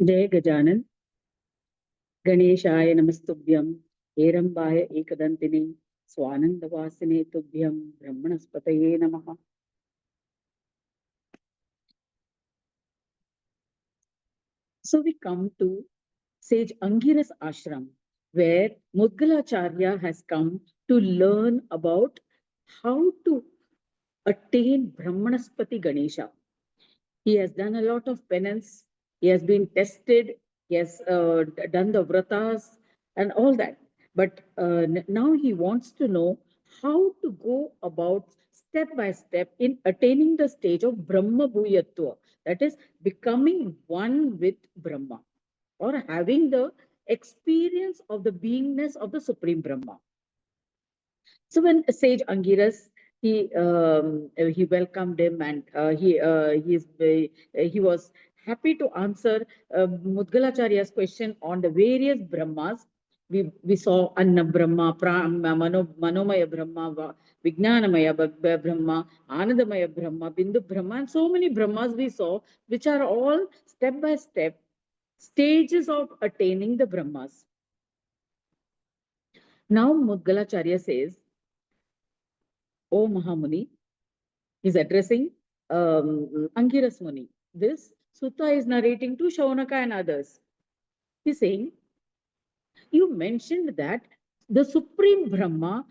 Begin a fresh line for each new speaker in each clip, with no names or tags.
जय गजानन गणेशाय नमस्तुभ्यं हेरंबाय एकदंतिने स्वानंदवासिने तुभ्यं ब्रह्मणस्पतये नमः. So we come to sage Angiras ashram, where Mudgalacharya has come to learn about how to attain Brahmanaspati Ganesha. He has done a lot of penance. He has been tested. He has done the vratas and all that. But now he wants to know how to go about step by step in attaining the stage of Brahma Bhuyatva. That is, becoming one with Brahma or having the experience of the beingness of the Supreme Brahma. So when sage Angiras, he welcomed him, and he was happy to answer Mudgalacharya's question on the various Brahmas. We saw Anna Brahma, Manomaya Brahma, Vijnanamaya Brahma, Anandamaya Brahma, Bindu Brahma, and so many Brahmas we saw, which are all step by step stages of attaining the Brahmas. Now Mudgalacharya says, O Mahamuni, he's addressing Angiras Muni. This sutta is narrating to Shaunaka and others. He's saying, you mentioned that the Supreme Brahma,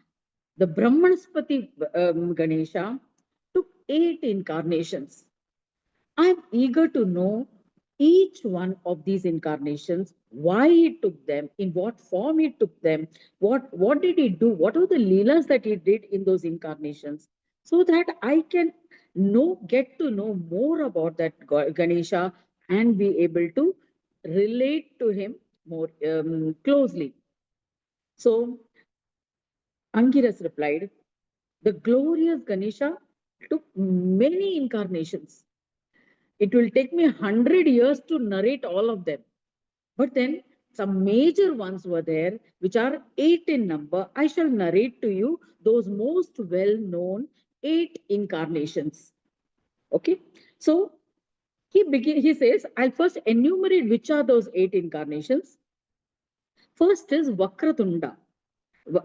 the Brahmanaspati Ganesha, took 8 incarnations. I'm eager to know each one of these incarnations, why he took them, in what form he took them, what did he do, what are the leelas that he did in those incarnations, so that I can get to know more about that Ganesha and be able to relate to him more closely. So Angiras replied, the glorious Ganesha took many incarnations. It will take me 100 years to narrate all of them. But then some major ones were there, which are 8 in number. I shall narrate to you those most well-known 8 incarnations. Okay. So he says, I'll first enumerate which are those 8 incarnations. First is Vakratunda,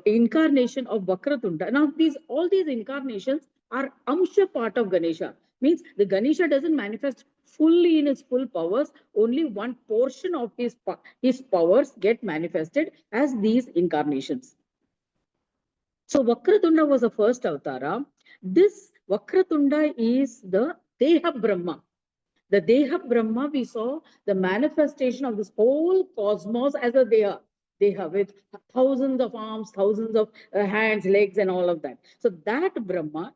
incarnation of Vakratunda. Now, all these incarnations are Amsha part of Ganesha. Means the Ganesha doesn't manifest fully in its full powers. Only one portion of his powers get manifested as these incarnations. So Vakratunda was the first avatara. This Vakratunda is the Deha Brahma. The Deha Brahma, we saw the manifestation of this whole cosmos as a Deha. Deha with thousands of arms, thousands of hands, legs, and all of that. So that Brahma,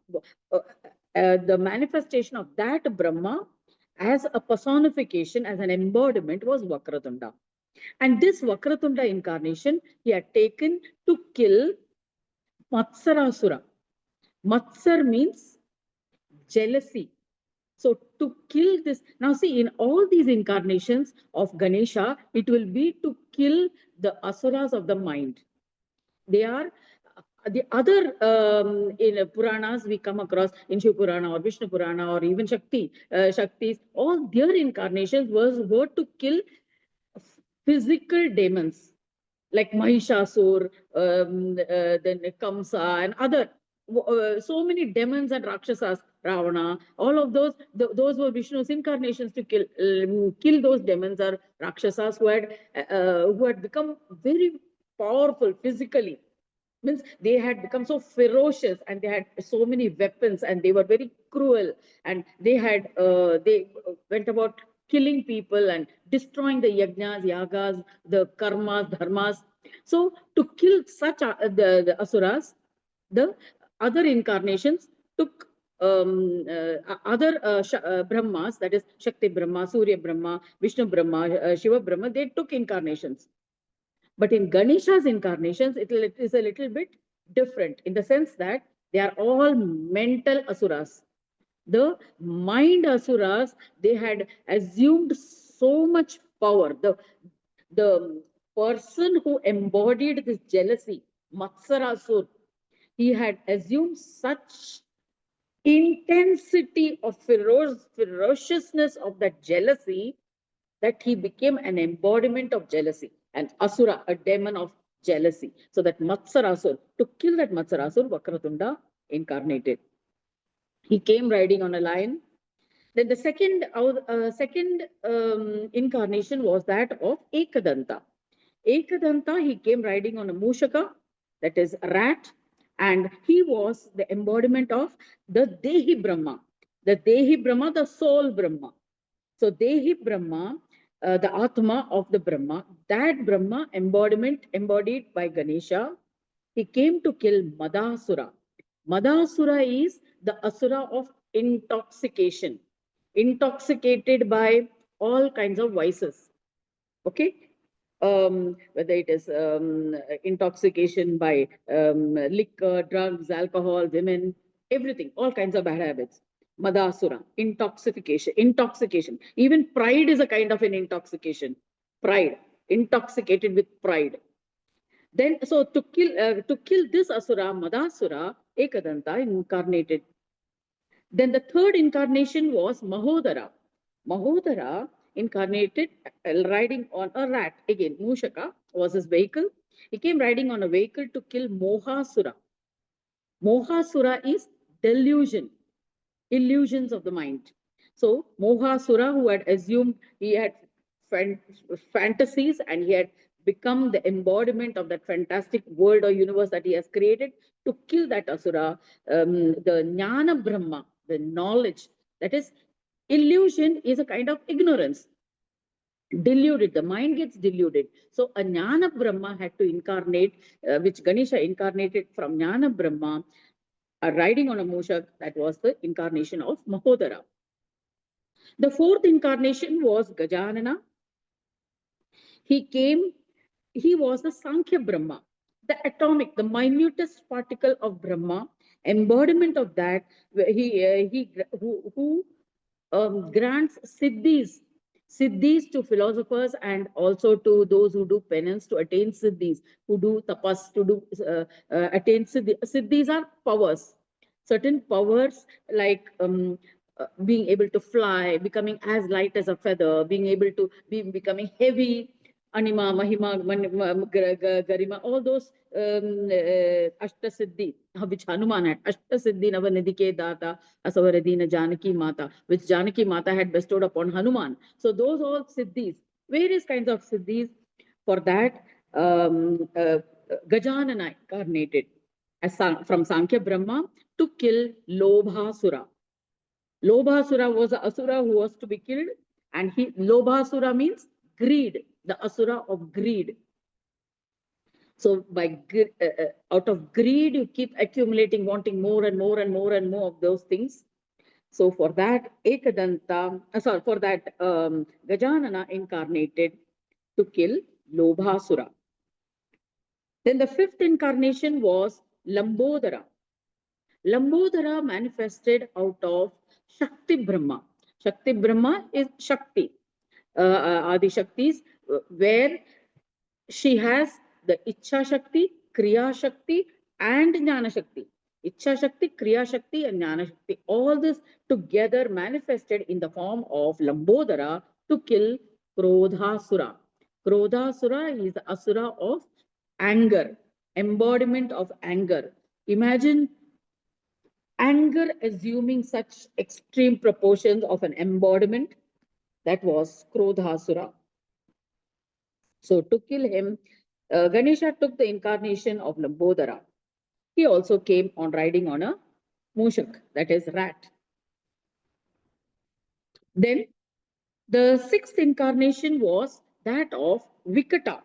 the manifestation of that Brahma as a personification, as an embodiment, was Vakratunda. And this Vakratunda incarnation he had taken to kill Matsarasura. Matsar means jealousy. So to kill this, now see, in all these incarnations of Ganesha, it will be to kill the asuras of the mind. They are the other in Puranas we come across, in Shiv Purana or Vishnu Purana or even Shaktis, all their incarnations were to kill physical demons like Mahishasur, then Kamsa and other, so many demons and Rakshasas, Ravana, all of those were Vishnu's incarnations to kill those demons or Rakshasas who had become very powerful physically. Means they had become so ferocious and they had so many weapons and they were very cruel, and they went about killing people and destroying the yajnas, yagas, the karmas, dharmas. So to kill such the asuras, the other incarnations took other Brahmas, that is Shakti Brahma, Surya Brahma, Vishnu Brahma, Shiva Brahma, they took incarnations. But in Ganesha's incarnations, it is a little bit different in the sense that they are all mental asuras. The mind asuras, they had assumed so much power. The person who embodied this jealousy, Matsarasur, he had assumed such intensity of ferociousness of that jealousy that he became an embodiment of jealousy, an asura, a demon of jealousy. So that Matsarasur, to kill that Matsarasur, Vakratunda incarnated. He came riding on a lion. Then the second incarnation was that of Ekadanta. Ekadanta, he came riding on a Mushaka, that is a rat, and he was the embodiment of the Dehi Brahma. The Dehi Brahma, the soul Brahma. So Dehi Brahma, the Atma of the Brahma, that Brahma embodied by Ganesha, he came to kill Madasura. Madasura is the Asura of intoxication, intoxicated by all kinds of vices. Okay? Whether it is intoxication by liquor, drugs, alcohol, women, everything, all kinds of bad habits. Madasura, intoxication. Even pride is a kind of an intoxication. Pride, intoxicated with pride. Then, so to kill this asura, Madasura, Ekadanta incarnated. Then the third incarnation was Mahodara. Mahodara incarnated riding on a rat. Again, Mushaka was his vehicle. He came riding on a vehicle to kill Mohasura. Mohasura is delusion, illusions of the mind. So Mohasura, who had assumed he had fantasies and he had become the embodiment of that fantastic world or universe that he has created, to kill that asura, the Jnana Brahma, the knowledge, that is, illusion is a kind of ignorance. Deluded, the mind gets deluded. So a Jnana Brahma had to incarnate, which Ganesha incarnated from Jnana Brahma, riding on a Mushak. That was the incarnation of Mahodara. The fourth incarnation was Gajanana. He was the Sankhya Brahma, the atomic, the minutest particle of Brahma, embodiment of that, who grants siddhis to philosophers and also to those who do penance to attain siddhis, who do tapas to do attain siddhis. Siddhis are powers, certain powers like being able to fly, becoming as light as a feather, being able to becoming heavy, Anima, Mahima, Garima, all those Ashtasiddhi, which Hanuman had. Ashtasiddhi Navanidike Data, Asavaradina Janaki Mata, which Janaki Mata had bestowed upon Hanuman. So those all Siddhis, various kinds of Siddhis. For that, Gajanana incarnated as from Sankhya Brahma to kill Lobhasura. Lobhasura was an asura who was to be killed, and Lobhasura means greed, the asura of greed. So by out of greed, you keep accumulating, wanting more and more and more and more of those things. So for that, Gajanana incarnated to kill Lobhasura. Then the fifth incarnation was Lambodara. Lambodara manifested out of Shakti Brahma. Shakti Brahma is Shakti, Adi Shaktis, where she has the Ichha Shakti, Kriya Shakti, and Jnana Shakti. Ichha Shakti, Kriya Shakti, and Jnana Shakti. All this together manifested in the form of Lambodara to kill Krodhasura. Krodhasura is the asura of anger, embodiment of anger. Imagine anger assuming such extreme proportions of an embodiment. That was Krodhasura. So to kill him, Ganesha took the incarnation of Lambodara. He also came on riding on a Mushak, that is rat. Then the sixth incarnation was that of Vikata.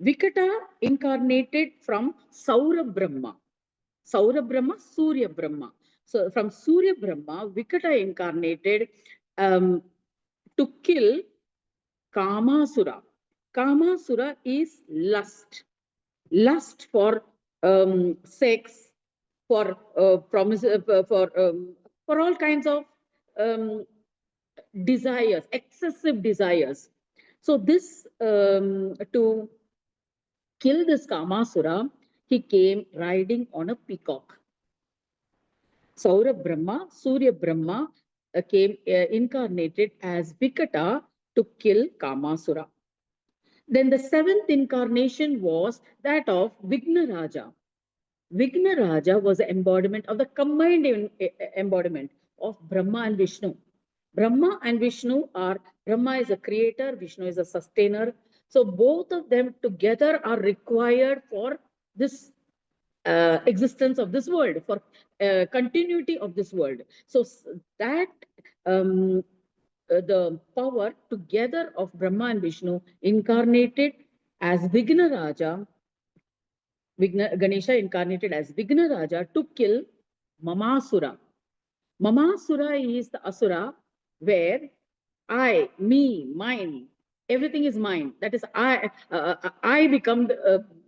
Vikata incarnated from Saura Brahma. Saura Brahma, Surya Brahma. So from Surya Brahma, Vikata incarnated to kill Kamasura. Kamasura is lust. Lust for sex, for promise, for all kinds of desires, excessive desires. So this to kill this Kamasura, he came riding on a peacock. Saura Brahma, Surya Brahma came incarnated as Vikata to kill Kamasura. Then the seventh incarnation was that of Vigna Raja. Vigna Raja was the embodiment of the combined embodiment of Brahma and Vishnu. Brahma and Vishnu are, Brahma is a creator, Vishnu is a sustainer. So both of them together are required for this existence of this world, for continuity of this world. So that the power together of Brahma and Vishnu incarnated as Vigna Raja, Ganesha incarnated as Vigna Raja to kill Mamasura. Mamasura is the asura where I, me, mine, everything is mine. That is, I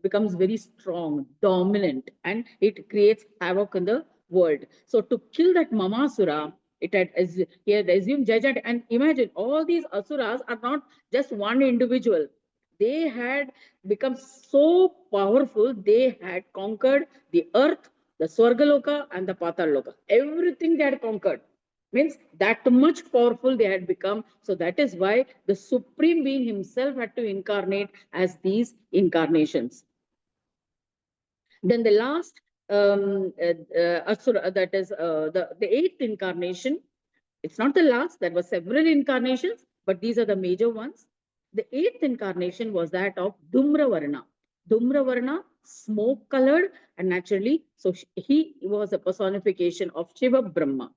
becomes very strong, dominant, and it creates havoc in the world. So to kill that Mamasura, it had he had assumed judgment. And imagine all these asuras are not just one individual. They had become so powerful. They had conquered the earth, the Swargaloka, and the Pataloka. Everything they had conquered. Means that much powerful they had become. So that is why the Supreme Being himself had to incarnate as these incarnations. Then the last Asura, that is the eighth incarnation. It's not the last, there were several incarnations, but these are the major ones. The eighth incarnation was that of Dhumravarna. Dhumravarna, smoke colored, and naturally, so he was a personification of Shiva Brahma.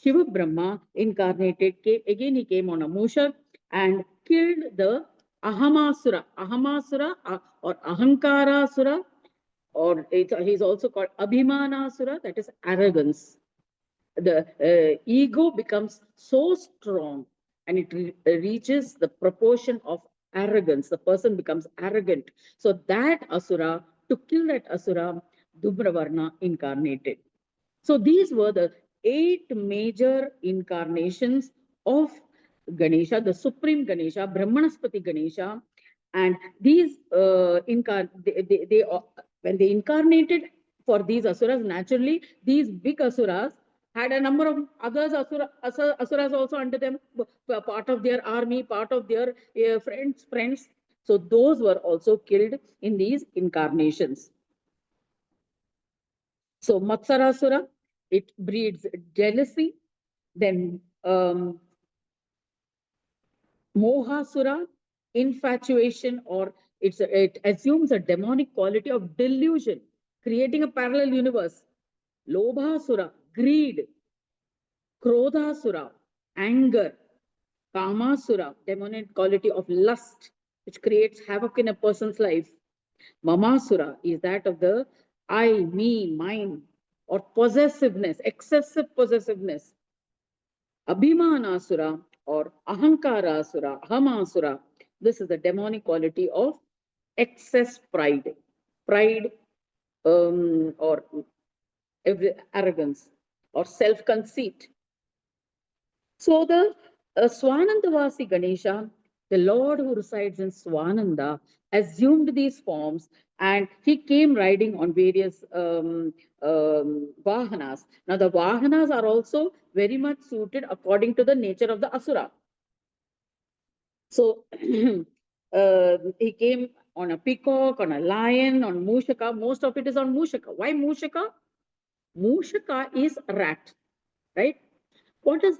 Shiva Brahma incarnated, again he came on a Mushak and killed the Ahamasura. Ahamasura or Ahankarasura, or he's also called Abhimanasura, that is arrogance. The ego becomes so strong and it reaches the proportion of arrogance. The person becomes arrogant. So that asura, to kill that asura, Dhumravarna incarnated. So these were the 8 major incarnations of Ganesha, the supreme Ganesha, Brahmanaspati Ganesha. And these when they incarnated for these asuras, naturally, these big asuras had a number of others asuras also under them, part of their army, part of their friends. So those were also killed in these incarnations. So Matsarasura, it breeds jealousy. Then Mohasura, infatuation, or it assumes a demonic quality of delusion, creating a parallel universe. Lobhasura, greed. Krodhasura, anger. Kamasura, demonic quality of lust, which creates havoc in a person's life. Mamasura is that of the I, me, mine, or possessiveness, excessive possessiveness. Abhimanasura or Ahankarasura, Ahamasura, this is the demonic quality of excess pride. Pride or arrogance or self-conceit. So the Swanandavasi Ganesha, the Lord who resides in Swananda, assumed these forms and he came riding on various vahanas. Now the vahanas are also very much suited according to the nature of the asura. So he came on a peacock, on a lion, on Mushaka. Most of it is on Mushaka. Why Mushaka? Mushaka is a rat, right? What is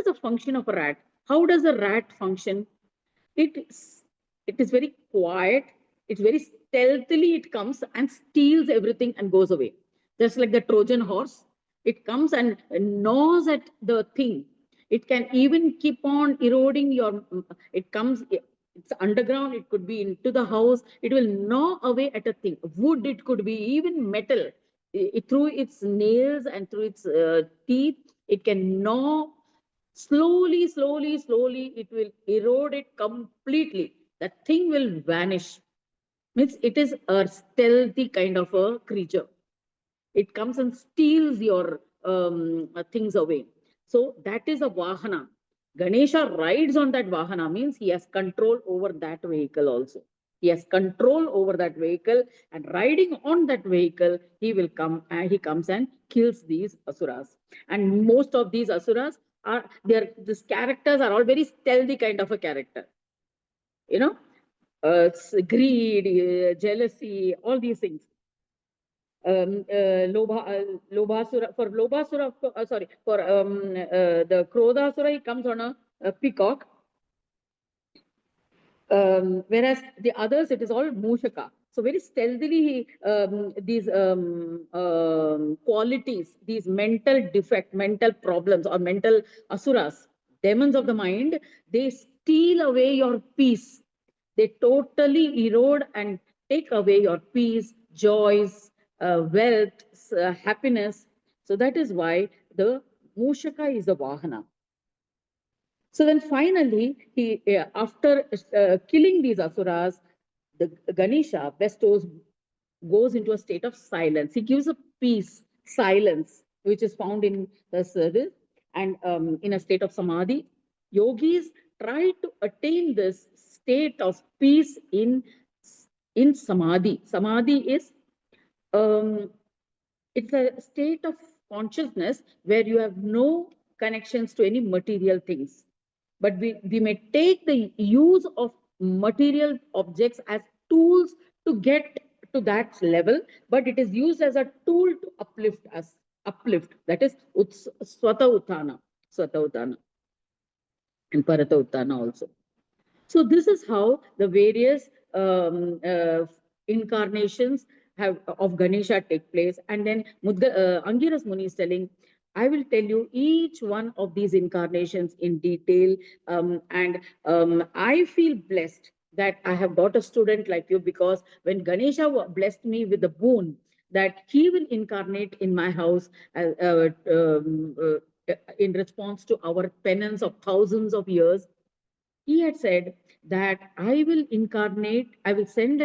the function of a rat? How does a rat function? It is very quiet. It's very stealthily. It comes and steals everything and goes away. Just like the Trojan horse, it comes and gnaws at the thing. It can even keep on eroding your. It comes. It's underground. It could be into the house. It will gnaw away at a thing. Wood. It could be even metal. Through its nails and through its teeth, it can gnaw slowly, it will erode it completely. That thing will vanish. Means it is a stealthy kind of a creature. It comes and steals your things away. So that is a Vahana. Ganesha rides on that Vahana, means he has control over that vehicle also. He has control over that vehicle, and riding on that vehicle, he will come and he comes and kills these asuras. And most of these asuras these characters are all very stealthy kind of a character. You know, it's greed, jealousy, all these things. Lobhasura, for Lobhasura, sorry, for the Krodhasura, he comes on a peacock. Whereas the others, it is all Mushaka. So very stealthily, these qualities, these mental defect, mental problems, or mental asuras, demons of the mind, they steal away your peace. They totally erode and take away your peace, joys, wealth, happiness. So that is why the Mushaka is the Vahana. So then finally, after killing these asuras, the Ganesha goes into a state of silence. He gives a peace, silence, which is found in the service, and in a state of samadhi. Yogis try to attain this state of peace in samadhi. Samadhi is it's a state of consciousness where you have no connections to any material things. But we may take the use of material objects as tools to get to that level, but it is used as a tool to uplift us, uplift. That is Swata Uttana, and Parata Uttana also. So this is how the various incarnations of Ganesha take place. And then Angiras Muni is telling, I will tell you each one of these incarnations in detail. And I feel blessed that I have got a student like you, because when Ganesha blessed me with the boon that he will incarnate in my house in response to our penance of thousands of years, he had said that I will incarnate, I will send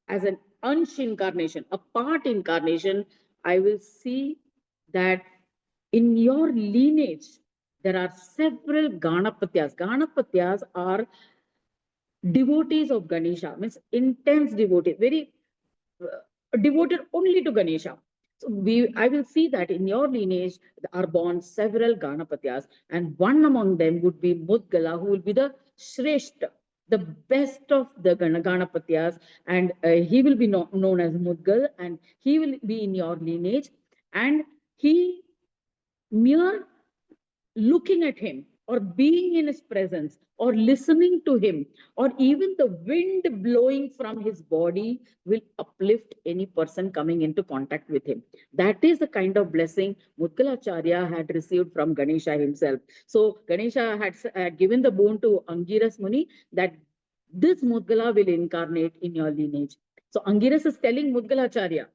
as an ansh incarnation, a part incarnation. I will see that in your lineage, there are several Ganapatyas. Ganapatyas are devotees of Ganesha, means intense devotees, very devoted only to Ganesha. So I will see that in your lineage are born several Ganapatyas, and one among them would be Mudgala, who will be the Shrestha, the best of the Ganapatyas, and he will be known as Mudgal, and he will be in your lineage, and he mere looking at him or being in his presence or listening to him or even the wind blowing from his body will uplift any person coming into contact with him. That is the kind of blessing Mudgalacharya had received from Ganesha himself. So Ganesha had given the boon to Angiras Muni that this Mudgala will incarnate in your lineage. So Angiras is telling Mudgalacharya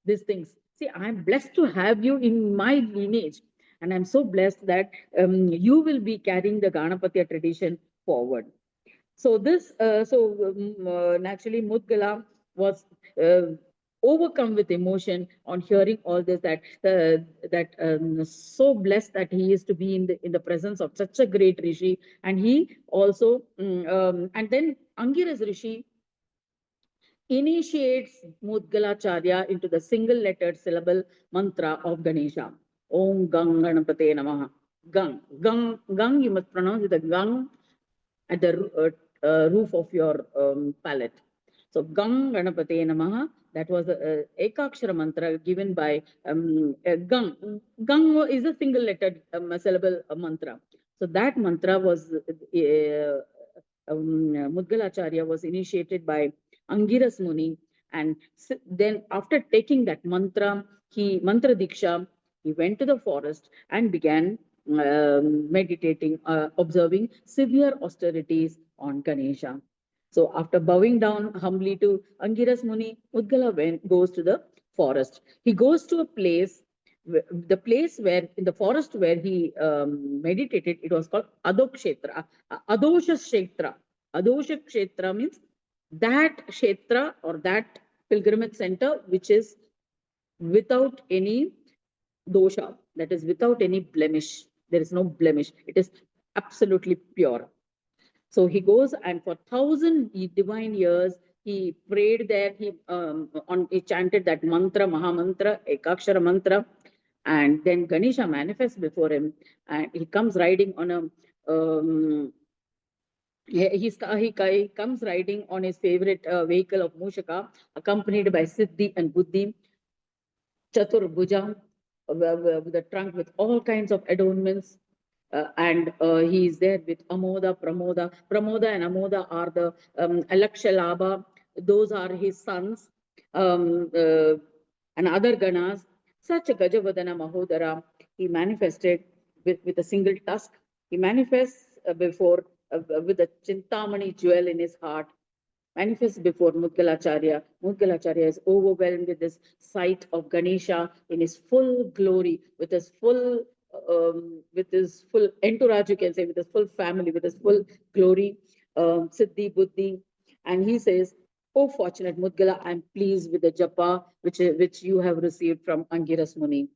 these things. See, I'm blessed to have you in my lineage. And I'm so blessed that you will be carrying the Ganapatya tradition forward. So naturally Mudgala was overcome with emotion on hearing all this, so blessed that he is to be in the presence of such a great rishi. And he also, and then Angiras Rishi initiates Mudgalacharya into the single lettered syllable mantra of Ganesha. Om Gang Ganapate Namaha. Gang. Gang. Gang, you must pronounce with a gang at the roof of your palate. So Gang Ganapate Namaha, that was the Ekakshara mantra given by Gang. Gang is a single lettered syllable mantra. So that mantra was Mudgalacharya was initiated by Angiras Muni, and then after taking that mantra diksha, he went to the forest and began meditating, observing severe austerities on Ganesha. So after bowing down humbly to Angiras Muni, Mudgala goes to the forest. He goes to a place, the place where, in the forest where he meditated, it was called Adokshetra, Adosha Kshetra. Adosha Kshetra means that Kshetra or that pilgrimage center which is without any dosha, that is without any blemish. There is no blemish. It is absolutely pure. So he goes, and for 1,000 divine years, he prayed there. He chanted that mantra, Maha Mantra, Ekakshara mantra. And then Ganesha manifests before him, and he comes riding on a he comes riding on his favorite vehicle of Mushaka, accompanied by Siddhi and Buddhi, Chatur Bhuja, with a trunk with all kinds of adornments. And he is there with Amoda, Pramoda. Pramoda and Amoda are the Alakshalabha. Those are his sons, and other Ganas. Such a Gajavadana Mahodara, he manifested with a single tusk. He manifests before with a Chintamani jewel in his heart, manifests before Mudgalacharya. Mudgalacharya is overwhelmed with this sight of Ganesha in his full glory, with his full entourage, you can say, with his full family, with his full glory, Siddhi, Buddhi. And he says, "Oh, fortunate Mudgala, I'm pleased with the japa which you have received from Angiras Muni.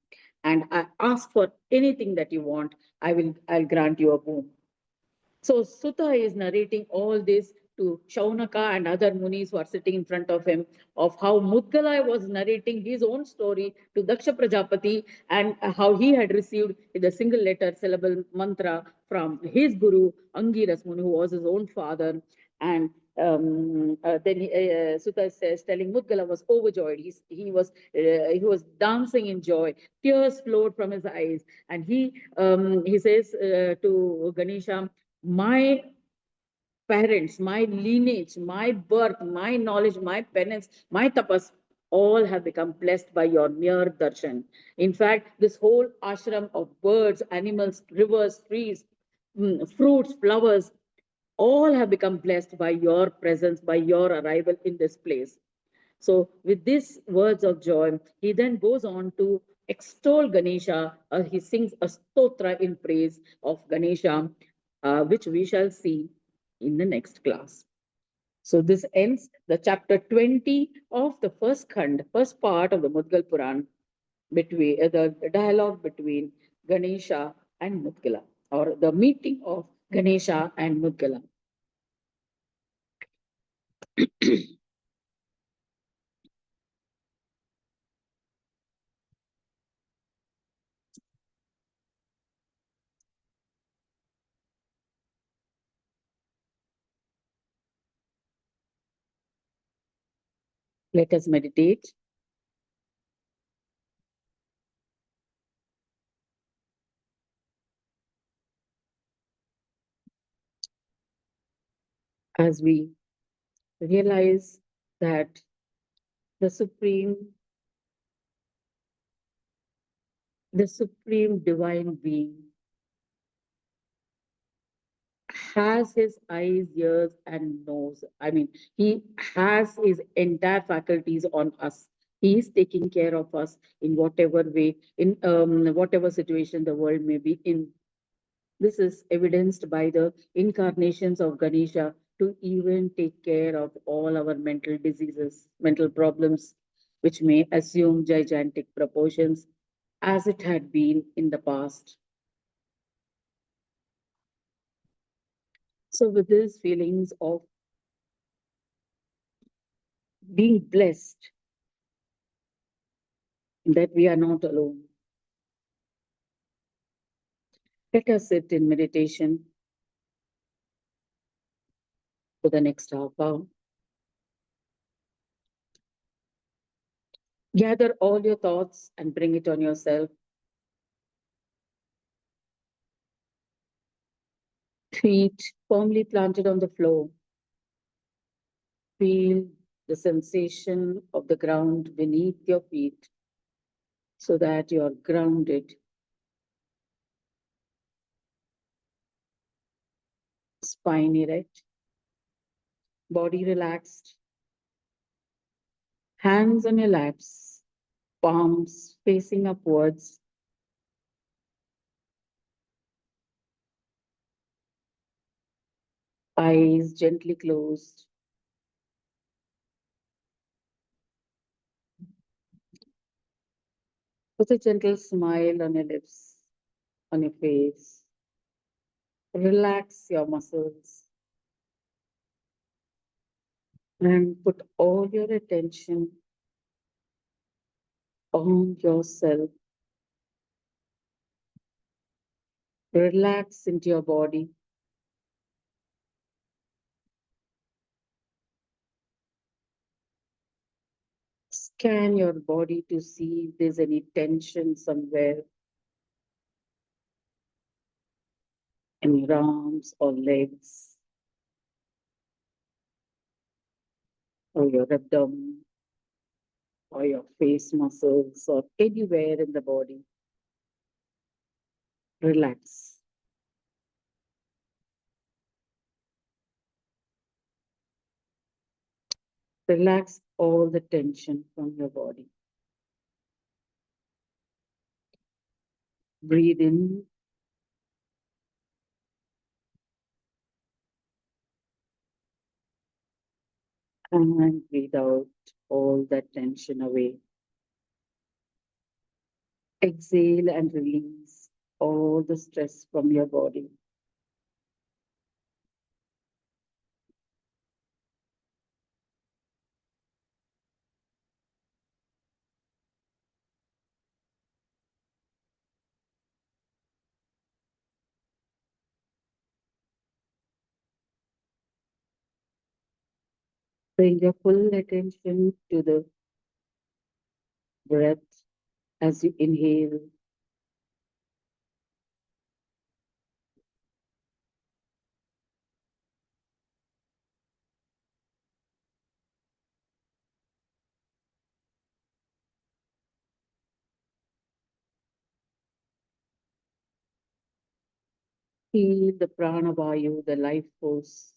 And I ask for anything that you want, I'll grant you a boon." So Sutta is narrating all this to Shaunaka and other munis who are sitting in front of him, of how Mudgala was narrating his own story to Daksha Prajapati, and how he had received in a single letter syllable mantra from his guru Angiras Muni, who was his own father. And then Sutta says, telling Mudgala was overjoyed. He was dancing in joy. Tears flowed from his eyes, and he says to Ganesha, "My parents, my lineage, my birth, my knowledge, my penance, my tapas, all have become blessed by your mere darshan. In fact, this whole ashram of birds, animals, rivers, trees, fruits, flowers, all have become blessed by your presence, by your arrival in this place." So, with these words of joy, he then goes on to extol Ganesha. He sings a stotra in praise of Ganesha, which we shall see in the next class. So, this ends the chapter 20 of the first khand, first part of the Mudgal Puran, between the dialogue between Ganesha and Mudgala, or the meeting of Ganesha and Mudgala. Let us meditate. As we realize that the supreme divine being has his eyes, ears, and nose. I mean, he has his entire faculties on us. He is taking care of us in whatever way, in whatever situation the world may be in. This is evidenced by the incarnations of Ganesha to even take care of all our mental diseases, mental problems, which may assume gigantic proportions as it had been in the past. So, with these feelings of being blessed that we are not alone, let us sit in meditation for the next half hour. Gather all your thoughts and bring it on yourself. Feet firmly planted on the floor. Feel the sensation of the ground beneath your feet so that you're grounded. Spine erect, body relaxed, hands on your laps, palms facing upwards, eyes gently closed. Put a gentle smile on your lips, on your face. Relax your muscles and put all your attention on yourself. Relax into your body. Scan your body to see if there's any tension somewhere in your arms or legs or your abdomen or your face muscles or anywhere in the body. Relax. Relax all the tension from your body. Breathe in and breathe out all that tension away. Exhale and release all the stress from your body. Bring your full attention to the breath as you inhale Feel the prana vayu, the life force,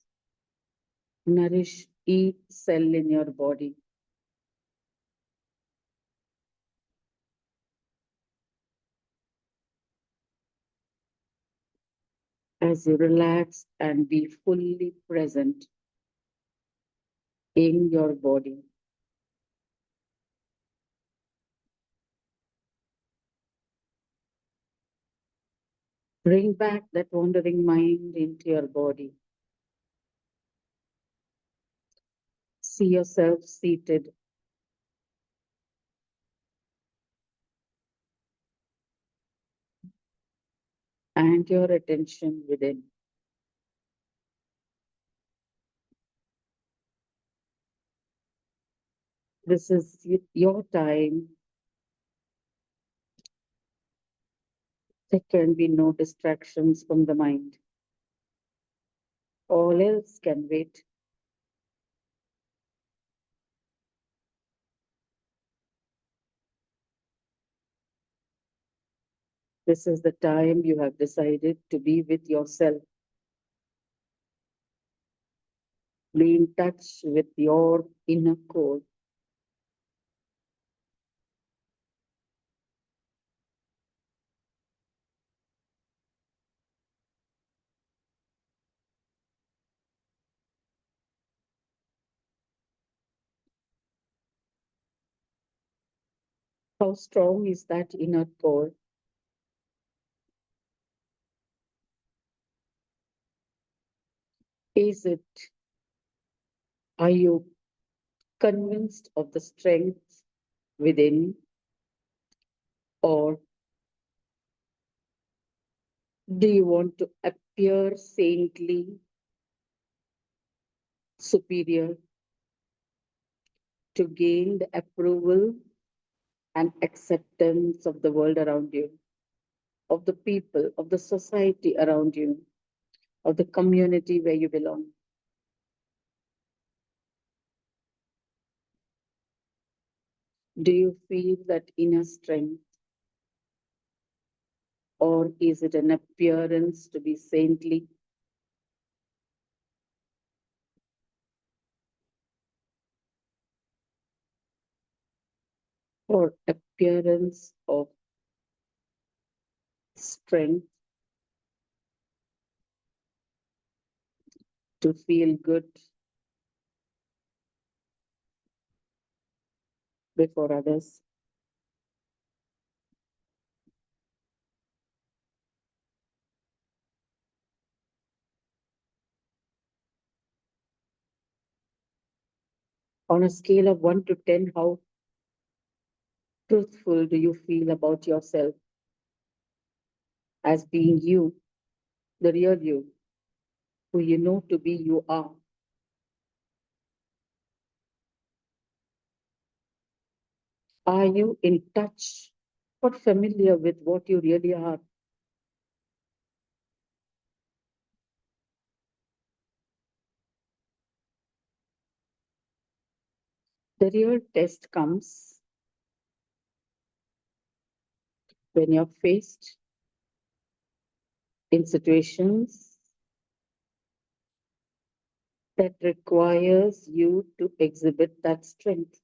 nourish each cell in your body. As you relax and be fully present in your body. Bring back that wandering mind into your body. See yourself seated. And your attention within. This is your time. There can be no distractions from the mind. All else can wait. This is the time you have decided to be with yourself. Be in touch with your inner core. How strong is that inner core? Is it, are you convinced of the strength within, or do you want to appear saintly, superior, to gain the approval and acceptance of the world around you, of the people, of the society around you, of the community where you belong? Do you feel that inner strength, or is it an appearance to be saintly? Or appearance of strength to feel good before others? On a scale of 1 to 10, how truthful do you feel about yourself as being you? the real you, who you know to be you are. Are you in touch or familiar with what you really are? The real test comes when you're faced in situations that requires you to exhibit that strength.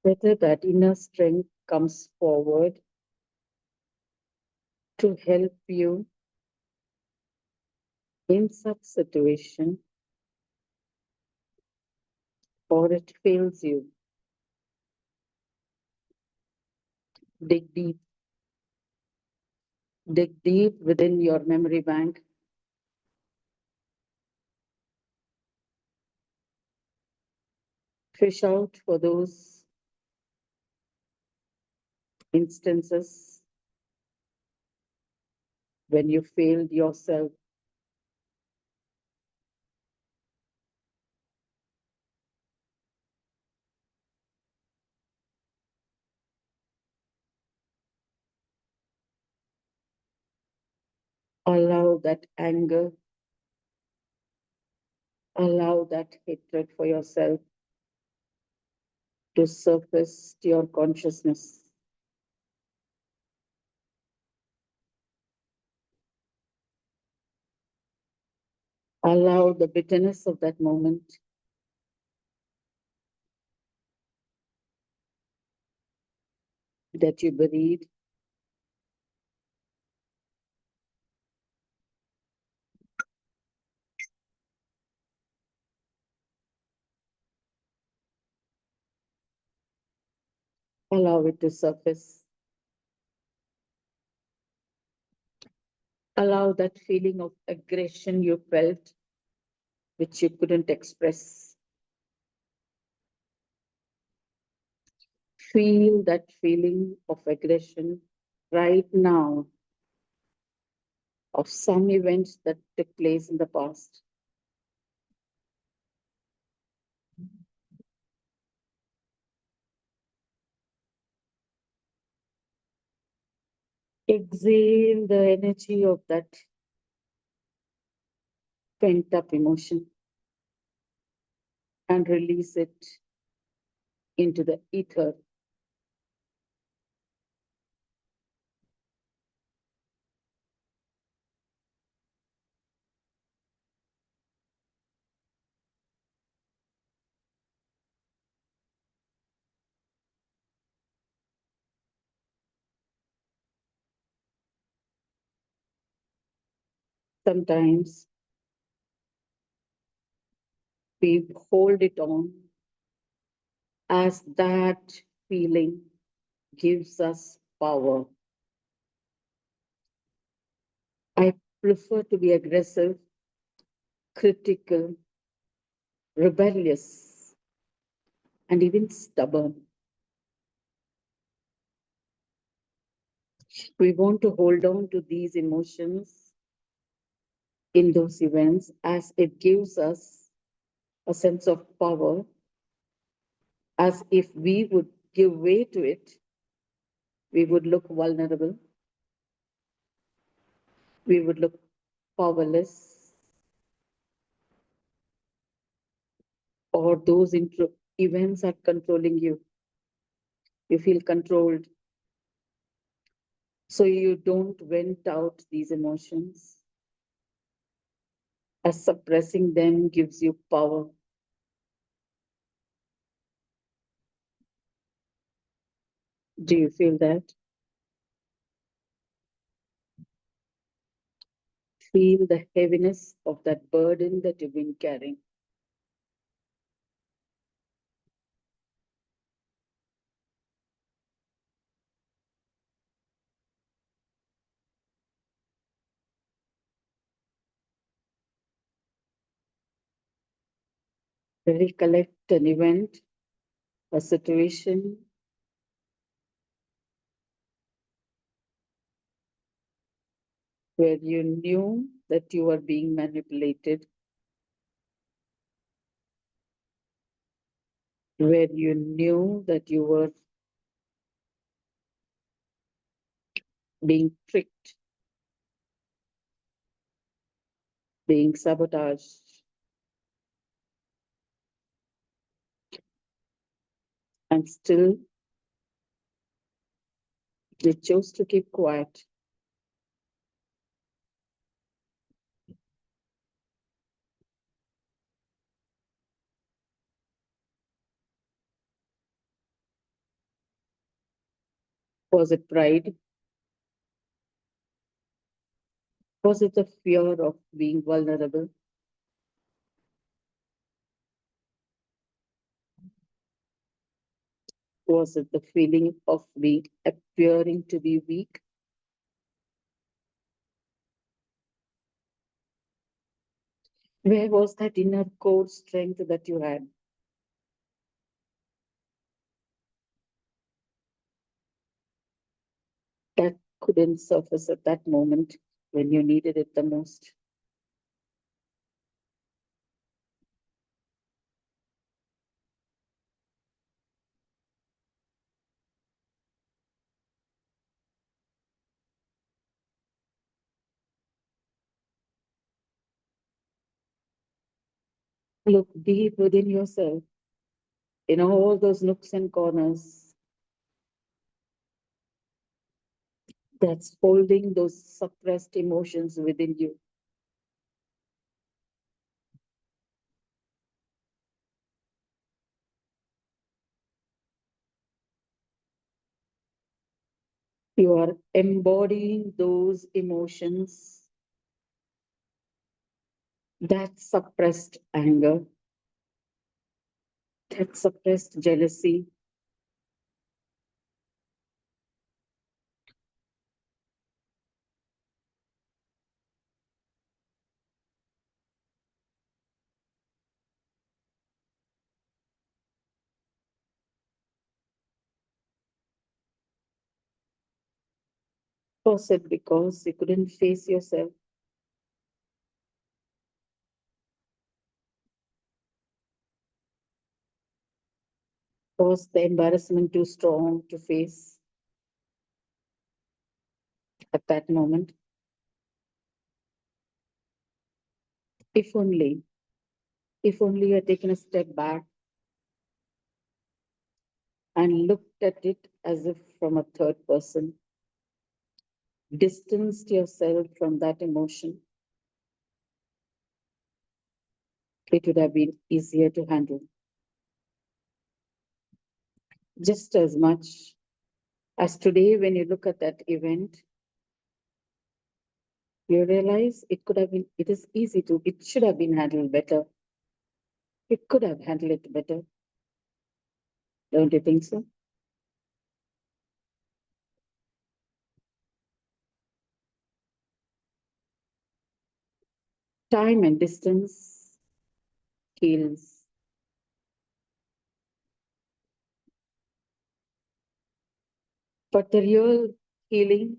Whether that inner strength comes forward to help you in such situation or it fails you. Dig deep, dig deep within your memory bank. Fish out for those instances when you failed yourself. Allow that anger, allow that hatred for yourself to surface to your consciousness. Allow the bitterness of that moment that you buried. Allow it to surface. Allow that feeling of aggression you felt, which you couldn't express. Feel that feeling of aggression right now of some events that took place in the past. Exhale the energy of that pent up emotion and release it into the ether. Sometimes we hold it on as that feeling gives us power. I prefer to be aggressive, critical, rebellious, and even stubborn. We want to hold on to these emotions in those events as it gives us a sense of power, as if we would give way to it, we would look vulnerable, we would look powerless, or those events are controlling you. You feel controlled. So you don't vent out these emotions, as suppressing them gives you power. Do you feel that? Feel the heaviness of that burden that you've been carrying. Recollect an event a situation where you knew that you were being manipulated, where you knew that you were being tricked, being sabotaged, and still you chose to keep quiet? Was it pride? Was it a fear of being vulnerable? Was it the feeling of being appearing to be weak? Where was that inner core strength that you had that couldn't surface at that moment when you needed it the most? Look deep within yourself, in all those nooks and corners that's holding those suppressed emotions within you. You are embodying those emotions, that suppressed anger, that suppressed jealousy, was it because you couldn't face yourself? Was the embarrassment too strong to face at that moment? If only, if only you had taken a step back and looked at it as if from a third person, distanced yourself from that emotion, it would have been easier to handle. Just as much as today, when you look at that event, you realize it could have been, it is easy to, it should have been handled better. It could have handled it better. Don't you think so? Time and distance heals, but the real healing,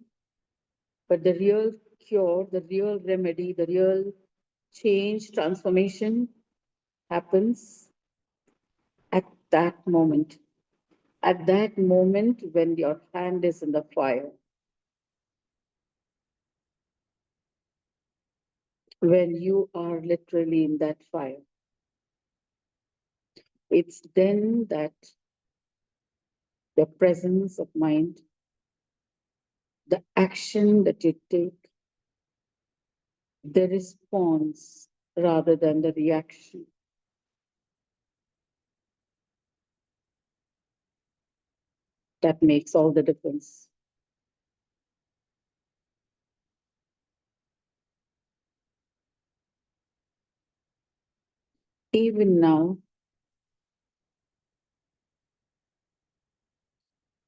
but the real cure, the real remedy, the real change, transformation happens at that moment. At that moment when your hand is in the fire, when you are literally in that fire, it's then that the presence of mind, the action that you take, the response rather than the reaction, that makes all the difference. Even now,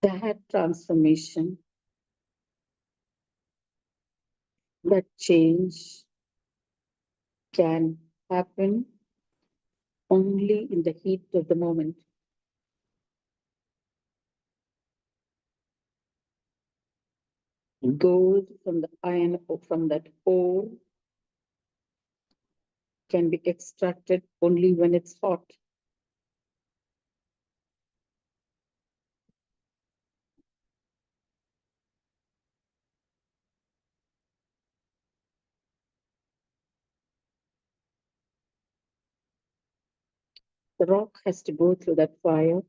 that transformation, that change can happen only in the heat of the moment. Gold from the iron from that ore can be extracted only when it's hot. The rock has to go through that fire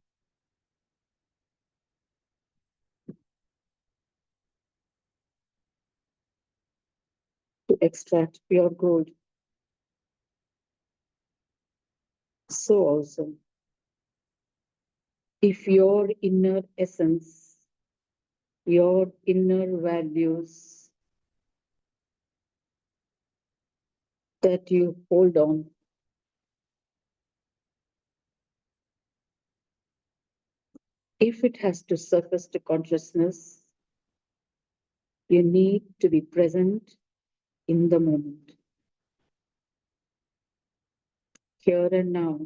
to extract pure gold. So also, if your inner essence, your inner values that you hold on, if it has to surface to consciousness, you need to be present in the moment, here and now.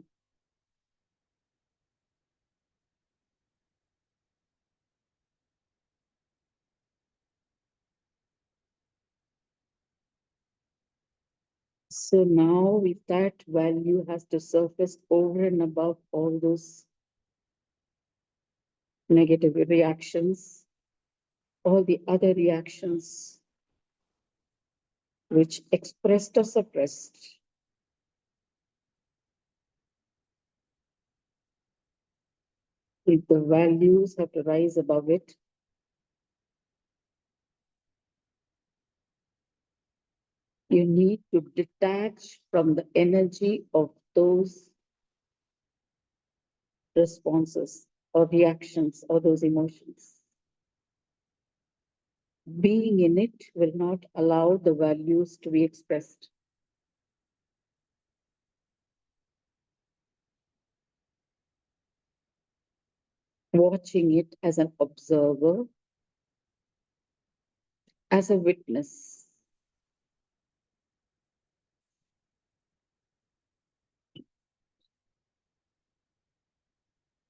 So now, if that value has to surface over and above all those negative reactions, all the other reactions which expressed or suppressed, if the values have to rise above it, you need to detach from the energy of those responses or reactions or those emotions. Being in it will not allow the values to be expressed. Watching it as an observer, as a witness,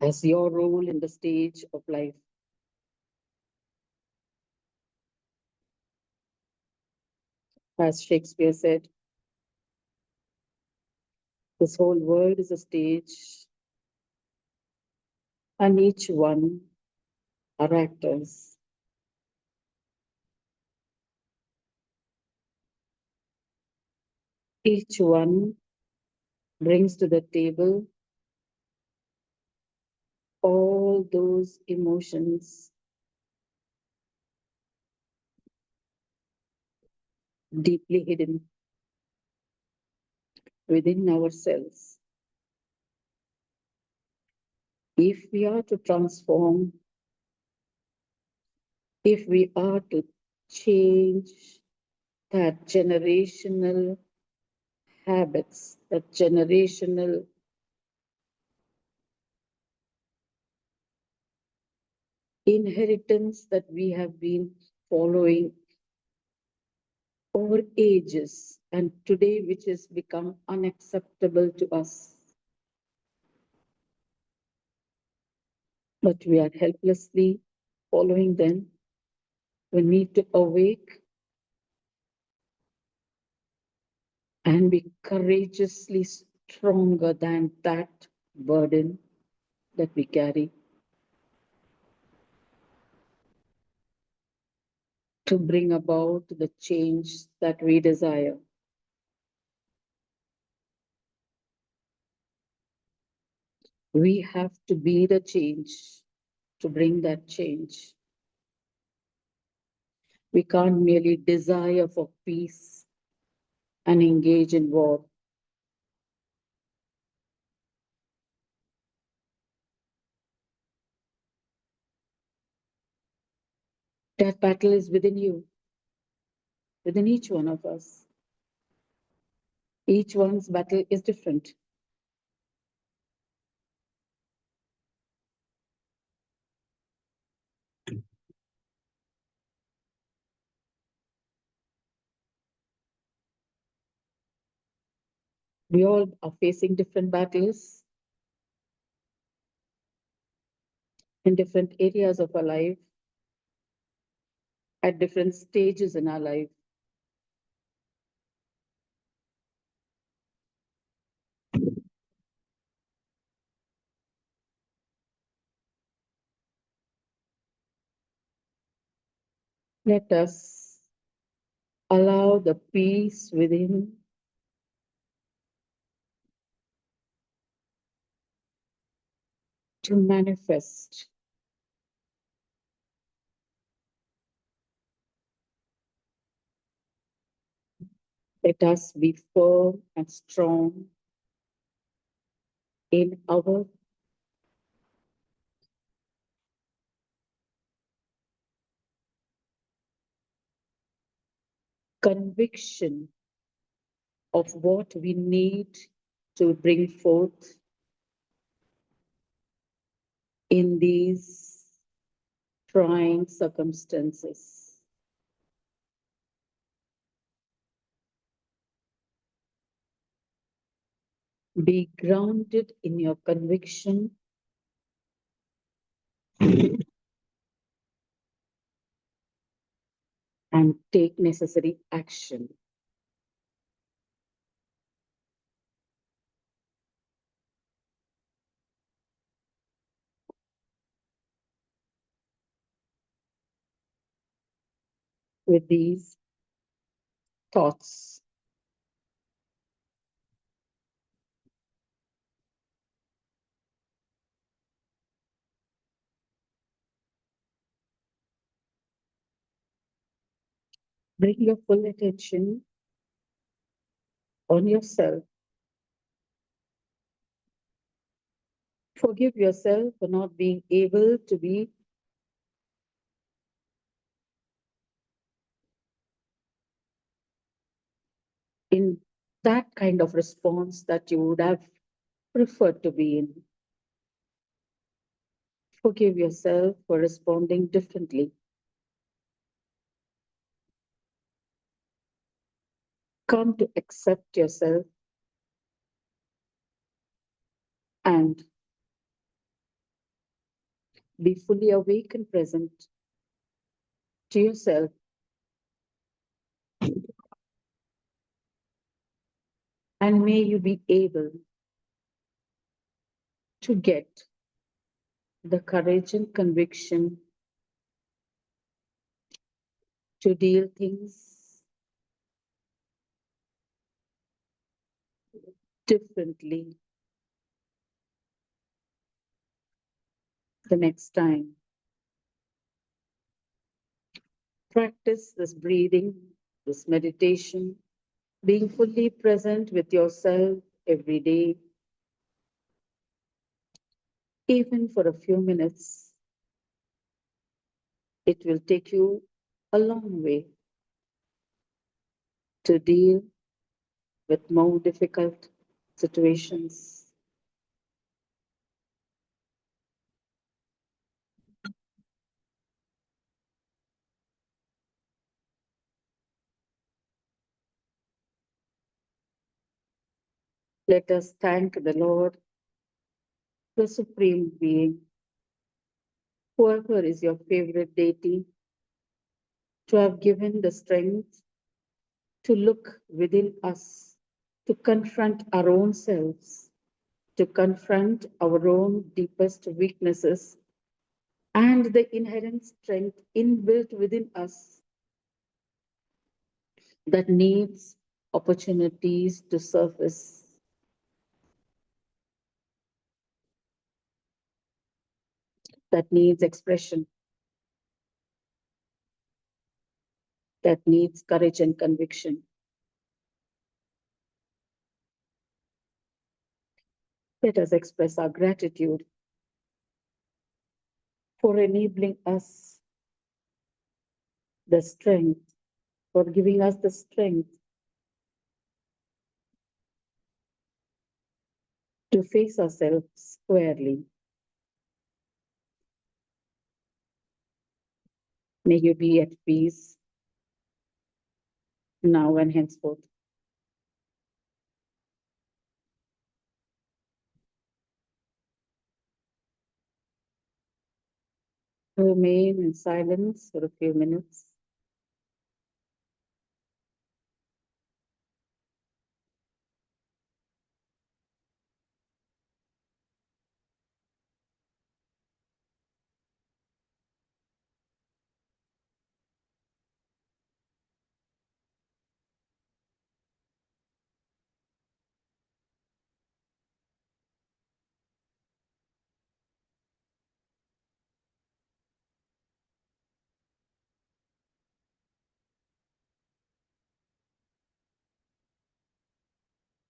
as your role in the stage of life. As Shakespeare said, this whole world is a stage, and each one are actors. Each one brings to the table all those emotions deeply hidden within ourselves. If we are to transform, if we are to change that generational habits, that generational inheritance that we have been following over ages and today which has become unacceptable to us. But we are helplessly following them. We need to awake and be courageously stronger than that burden that we carry to bring about the change that we desire. We have to be the change to bring that change. We can't merely desire for peace and engage in war. That battle is within you, within each one of us. Each one's battle is different. We all are facing different battles in different areas of our life. at different stages in our life. Let us allow the peace within to manifest. Let us be firm and strong in our conviction of what we need to bring forth in these trying circumstances. Be grounded in your conviction and take necessary action. With these thoughts, bring your full attention on yourself. Forgive yourself for not being able to be in that kind of response that you would have preferred to be in. Forgive yourself for responding differently. Come to accept yourself and be fully awake and present to yourself. And may you be able to get the courage and conviction to deal things differently the next time. Practice this breathing, this meditation, being fully present with yourself every day, even for a few minutes. It will take you a long way to deal with more difficult situations. Let us thank the Lord, the Supreme Being, whoever is your favorite deity, to have given the strength to look within us, to confront our own selves, to confront our own deepest weaknesses and the inherent strength inbuilt within us that needs opportunities to surface, that needs expression, that needs courage and conviction. Let us express our gratitude for enabling us the strength, for giving us the strength to face ourselves squarely. May you be at peace now and henceforth. Remain in silence for a few minutes.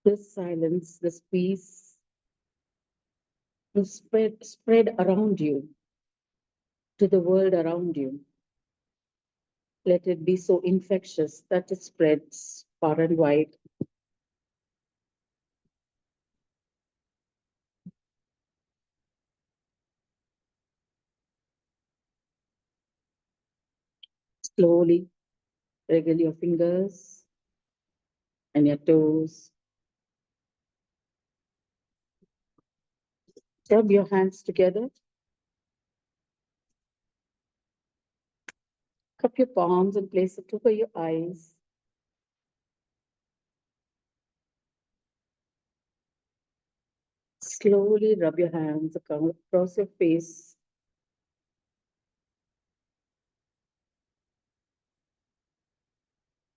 This silence, this peace will spread around you, to the world around you. Let it be so infectious that it spreads far and wide. Slowly wriggle your fingers and your toes. Rub your hands together. Cup your palms and place it over your eyes. Slowly rub your hands across your face.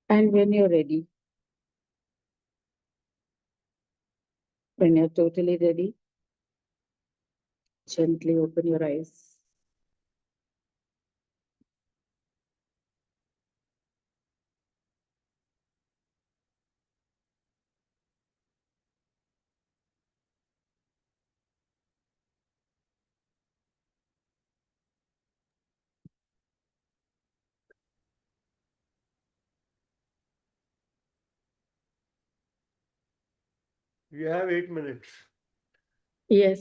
And when you're ready, when you're totally ready, gently open your eyes.
We have 8 minutes.
Yes.